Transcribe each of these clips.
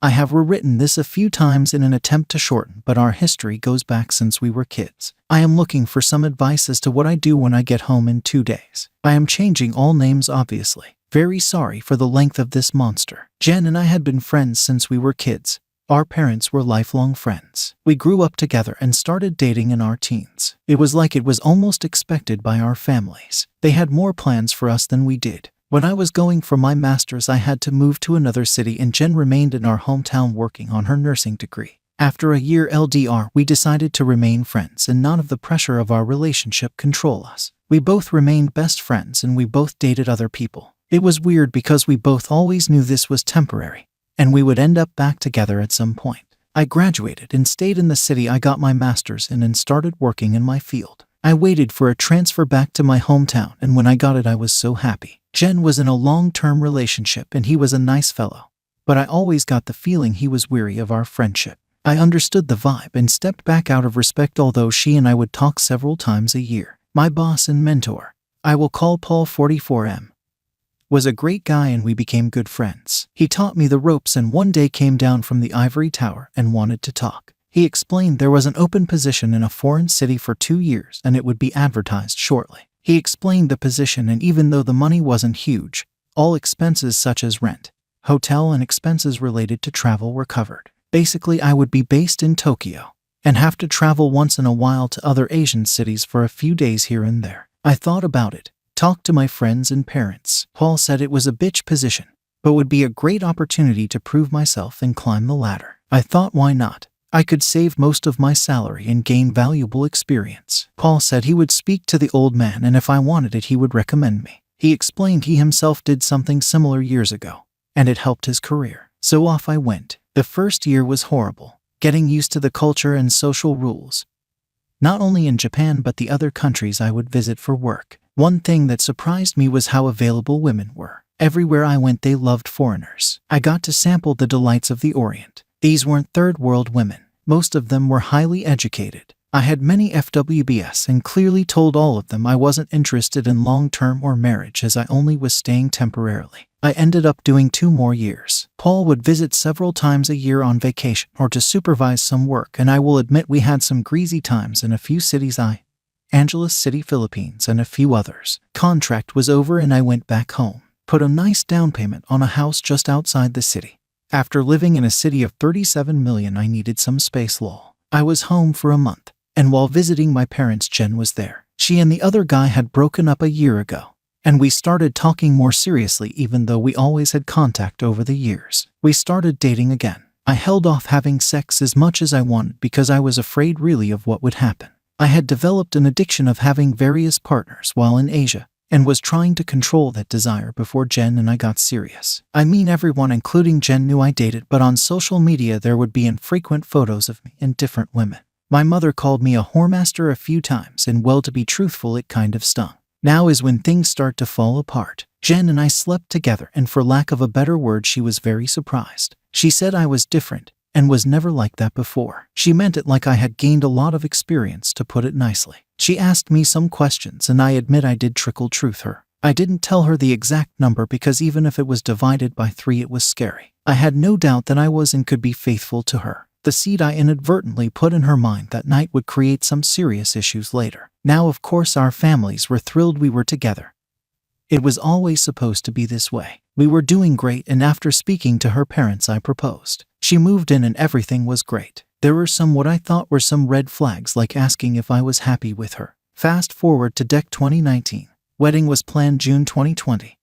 I have rewritten this a few times in an attempt to shorten, but our history goes back since we were kids. I am looking for some advice as to what I do when I get home in 2 days. I am changing all names obviously. Very sorry for the length of this monster. Jen and I had been friends since we were kids. Our parents were lifelong friends. We grew up together and started dating in our teens. It was like it was almost expected by our families. They had more plans for us than we did. When I was going for my master's, I had to move to another city and Jen remained in our hometown working on her nursing degree. After a year LDR, we decided to remain friends and none of the pressure of our relationship control us. We both remained best friends and we both dated other people. It was weird because we both always knew this was temporary and we would end up back together at some point. I graduated and stayed in the city I got my master's in and started working in my field. I waited for a transfer back to my hometown and when I got it I was so happy. Jen was in a long-term relationship and he was a nice fellow, but I always got the feeling he was weary of our friendship. I understood the vibe and stepped back out of respect, although she and I would talk several times a year. My boss and mentor, I will call Paul 44M, was a great guy and we became good friends. He taught me the ropes and one day came down from the ivory tower and wanted to talk. He explained there was an open position in a foreign city for 2 years and it would be advertised shortly. He explained the position and even though the money wasn't huge, all expenses such as rent, hotel and expenses related to travel were covered. Basically, I would be based in Tokyo and have to travel once in a while to other Asian cities for a few days here and there. I thought about it, talked to my friends and parents. Paul said it was a bitch position, but would be a great opportunity to prove myself and climb the ladder. I thought, why not? I could save most of my salary and gain valuable experience. Paul said he would speak to the old man and if I wanted it he would recommend me. He explained he himself did something similar years ago, and it helped his career. So off I went. The first year was horrible, getting used to the culture and social rules. Not only in Japan but the other countries I would visit for work. One thing that surprised me was how available women were. Everywhere I went they loved foreigners. I got to sample the delights of the Orient. These weren't third world women. Most of them were highly educated. I had many FWBs and clearly told all of them I wasn't interested in long-term or marriage as I only was staying temporarily. I ended up doing 2 more years. Paul would visit several times a year on vacation or to supervise some work, and I will admit we had some greasy times in a few cities, Angeles City, Philippines, and a few others. Contract was over and I went back home. Put a nice down payment on a house just outside the city. After living in a city of 37 million, I needed some space. I was home for a month, and while visiting my parents, Jen was there. She and the other guy had broken up a year ago, and we started talking more seriously even though we always had contact over the years. We started dating again. I held off having sex as much as I wanted because I was afraid really of what would happen. I had developed an addiction of having various partners while in Asia, and was trying to control that desire before Jen and I got serious. I mean, everyone including Jen knew I dated, but on social media there would be infrequent photos of me and different women. My mother called me a whoremaster a few times, and well, to be truthful, it kind of stung. Now is when things start to fall apart. Jen and I slept together, and for lack of a better word, she was very surprised. She said I was different and was never like that before. She meant it like I had gained a lot of experience, to put it nicely. She asked me some questions and I admit I did trickle truth her. I didn't tell her the exact number because even if it was divided by 3 it was scary. I had no doubt that I was and could be faithful to her. The seed I inadvertently put in her mind that night would create some serious issues later. Now of course our families were thrilled we were together. It was always supposed to be this way. We were doing great, and after speaking to her parents I proposed. She moved in and everything was great. There were some what I thought were some red flags, like asking if I was happy with her. Fast forward to 2019. Wedding was planned June 2020.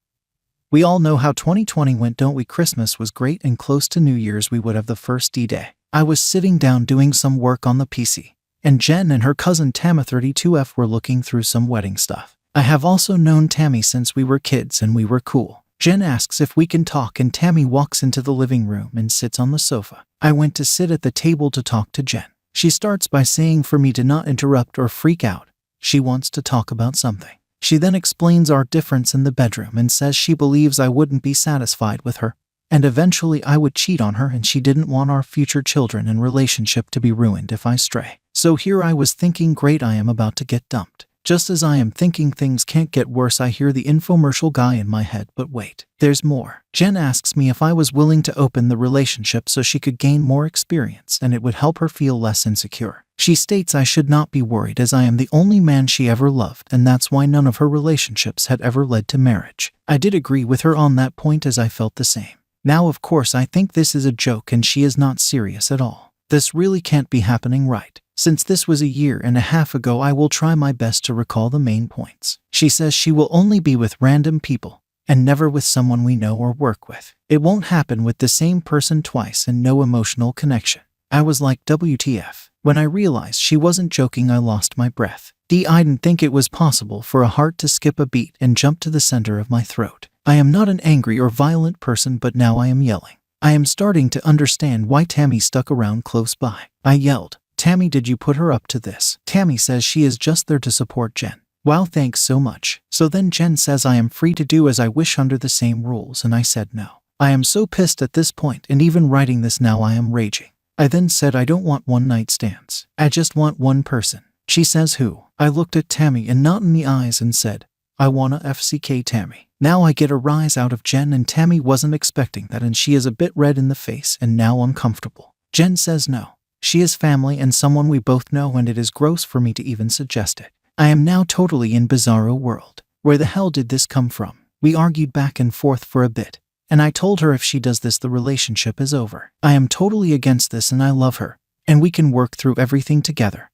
We all know how 2020 went, don't we? Christmas was great, and close to New Year's we would have the first D-Day. I was sitting down doing some work on the PC, and Jen and her cousin Tama 32F were looking through some wedding stuff. I have also known Tammy since we were kids and we were cool. Jen asks if we can talk and Tammy walks into the living room and sits on the sofa. I went to sit at the table to talk to Jen. She starts by saying for me to not interrupt or freak out. She wants to talk about something. She then explains our difference in the bedroom and says she believes I wouldn't be satisfied with her, and eventually I would cheat on her, and she didn't want our future children and relationship to be ruined if I stray. So here I was thinking, great, I am about to get dumped. Just as I am thinking things can't get worse, I hear the infomercial guy in my head, but wait, there's more. Jen asks me if I was willing to open the relationship so she could gain more experience and it would help her feel less insecure. She states I should not be worried as I am the only man she ever loved, and that's why none of her relationships had ever led to marriage. I did agree with her on that point as I felt the same. Now of course I think this is a joke and she is not serious at all. This really can't be happening, right? Since this was 1.5 years ago, I will try my best to recall the main points. She says she will only be with random people and never with someone we know or work with. It won't happen with the same person twice and no emotional connection. I was like, WTF. When I realized she wasn't joking, I lost my breath. I didn't think it was possible for a heart to skip a beat and jump to the center of my throat. I am not an angry or violent person, but now I am yelling. I am starting to understand why Tammy stuck around close by. I yelled, Tammy, did you put her up to this? Tammy says she is just there to support Jen. Wow, thanks so much. So then Jen says I am free to do as I wish under the same rules, and I said no. I am so pissed at this point, and even writing this now I am raging. I then said I don't want one-night stands. I just want one person. She says who? I looked at Tammy and not in the eyes and said, I wanna FCK Tammy. Now I get a rise out of Jen, and Tammy wasn't expecting that, and she is a bit red in the face and now uncomfortable. Jen says no. She is family and someone we both know, and it is gross for me to even suggest it. I am now totally in bizarro world. Where the hell did this come from? We argued back and forth for a bit, and I told her if she does this, the relationship is over. I am totally against this and I love her, and we can work through everything together.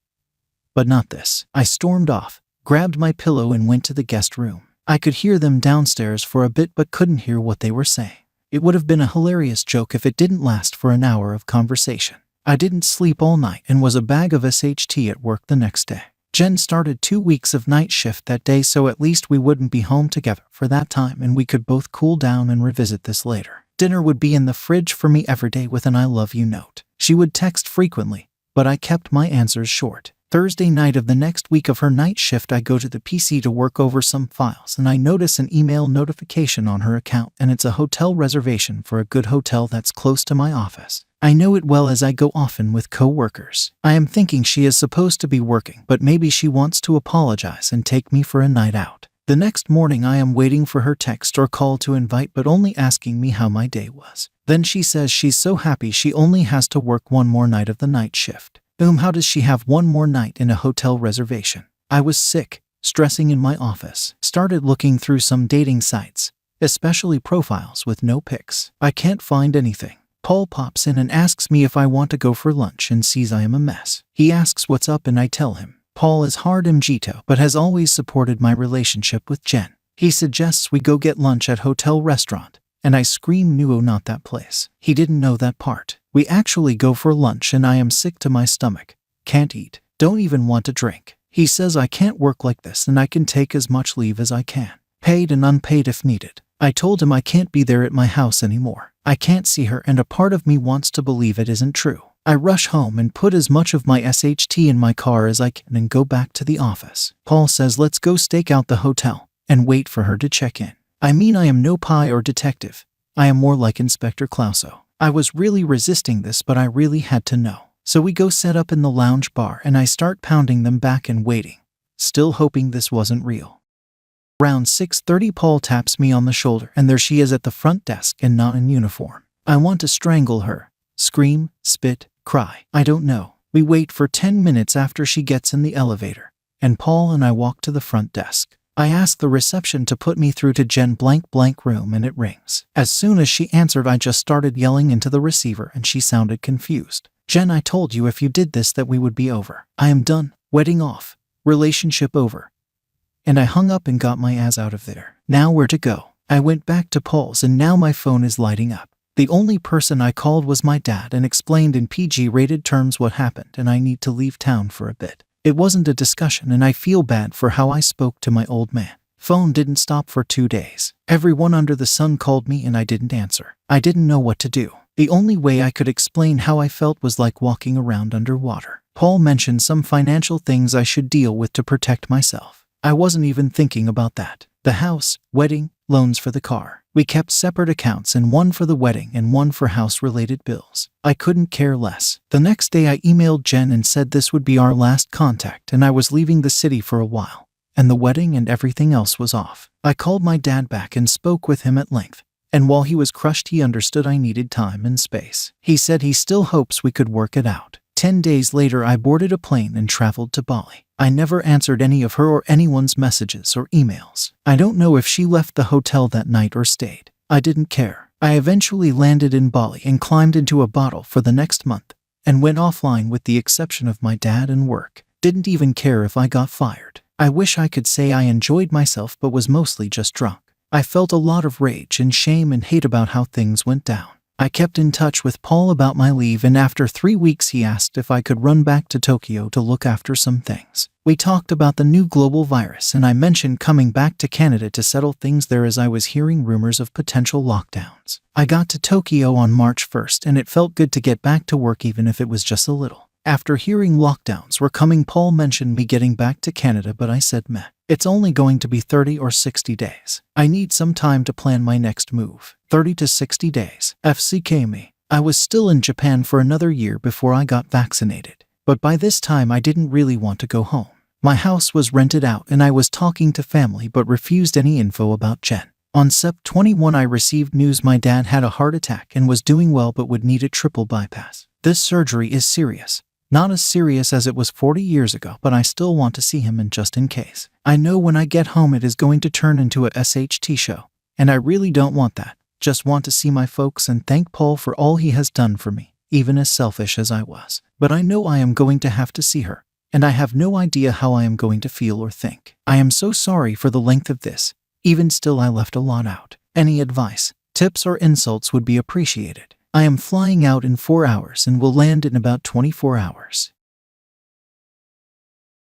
But not this. I stormed off, grabbed my pillow and went to the guest room. I could hear them downstairs for a bit but couldn't hear what they were saying. It would have been a hilarious joke if it didn't last for an hour of conversation. I didn't sleep all night and was a bag of SHT at work the next day. Jen started 2 weeks of night shift that day, so at least we wouldn't be home together for that time and we could both cool down and revisit this later. Dinner would be in the fridge for me every day with an I love you note. She would text frequently, but I kept my answers short. Thursday night of the next week of her night shift, I go to the PC to work over some files and I notice an email notification on her account, and it's a hotel reservation for a good hotel that's close to my office. I know it well as I go often with co-workers. I am thinking she is supposed to be working, but maybe she wants to apologize and take me for a night out. The next morning I am waiting for her text or call to invite, but only asking me how my day was. Then she says she's so happy she only has to work one more night of the night shift. How does she have one more night in a hotel reservation? I was sick, stressing in my office. Started looking through some dating sites, especially profiles with no pics. I can't find anything. Paul pops in and asks me if I want to go for lunch and sees I am a mess. He asks what's up and I tell him. Paul is hard mojito but has always supported my relationship with Jen. He suggests we go get lunch at hotel restaurant, and I scream no, not that place. He didn't know that part. We actually go for lunch and I am sick to my stomach. Can't eat. Don't even want to drink. He says I can't work like this and I can take as much leave as I can, paid and unpaid if needed. I told him I can't be there at my house anymore. I can't see her, and a part of me wants to believe it isn't true. I rush home and put as much of my SHT in my car as I can and go back to the office. Paul says let's go stake out the hotel and wait for her to check in. I mean, I am no pie or detective. I am more like Inspector Clouseau. I was really resisting this, but I really had to know. So we go set up in the lounge bar and I start pounding them back and waiting, still hoping this wasn't real. Around 6:30 Paul taps me on the shoulder and there she is at the front desk and not in uniform. I want to strangle her, scream, spit, cry. I don't know. We wait for 10 minutes after she gets in the elevator, and Paul and I walk to the front desk. I ask the reception to put me through to Jen blank blank room and it rings. As soon as she answered I just started yelling into the receiver and she sounded confused. Jen, I told you if you did this that we would be over. I am done. Wedding off. Relationship over. And I hung up and got my ass out of there. Now where to go? I went back to Paul's and now my phone is lighting up. The only person I called was my dad and explained in PG-rated terms what happened and I need to leave town for a bit. It wasn't a discussion and I feel bad for how I spoke to my old man. Phone didn't stop for 2 days. Everyone under the sun called me and I didn't answer. I didn't know what to do. The only way I could explain how I felt was like walking around underwater. Paul mentioned some financial things I should deal with to protect myself. I wasn't even thinking about that. The house, wedding, loans for the car. We kept separate accounts, and one for the wedding and one for house-related bills. I couldn't care less. The next day I emailed Jen and said this would be our last contact and I was leaving the city for a while. and the wedding and everything else was off. I called my dad back and spoke with him at length. And while he was crushed, he understood I needed time and space. He said he still hopes we could work it out. 10 days later, I boarded a plane and traveled to Bali. I never answered any of her or anyone's messages or emails. I don't know if she left the hotel that night or stayed. I didn't care. I eventually landed in Bali and climbed into a bottle for the next month and went offline with the exception of my dad and work. Didn't even care if I got fired. I wish I could say I enjoyed myself, but was mostly just drunk. I felt a lot of rage and shame and hate about how things went down. I kept in touch with Paul about my leave, and after 3 weeks he asked if I could run back to Tokyo to look after some things. We talked about the new global virus, and I mentioned coming back to Canada to settle things there as I was hearing rumors of potential lockdowns. I got to Tokyo on March 1st, and it felt good to get back to work even if it was just a little. After hearing lockdowns were coming, Paul mentioned me getting back to Canada, but I said meh. It's only going to be 30 or 60 days. I need some time to plan my next move. 30 to 60 days. FCK me. I was still in Japan for another year before I got vaccinated. But by this time I didn't really want to go home. My house was rented out and I was talking to family but refused any info about Jen. On Sept 21 I received news my dad had a heart attack and was doing well but would need a triple bypass. This surgery is serious. Not as serious as it was 40 years ago, but I still want to see him, and just in case. I know when I get home it is going to turn into a SHT show, and I really don't want that. Just want to see my folks and thank Paul for all he has done for me, even as selfish as I was. But I know I am going to have to see her, and I have no idea how I am going to feel or think. I am so sorry for the length of this. Even still, I left a lot out. Any advice, tips, or insults would be appreciated. I am flying out in 4 hours and will land in about 24 hours.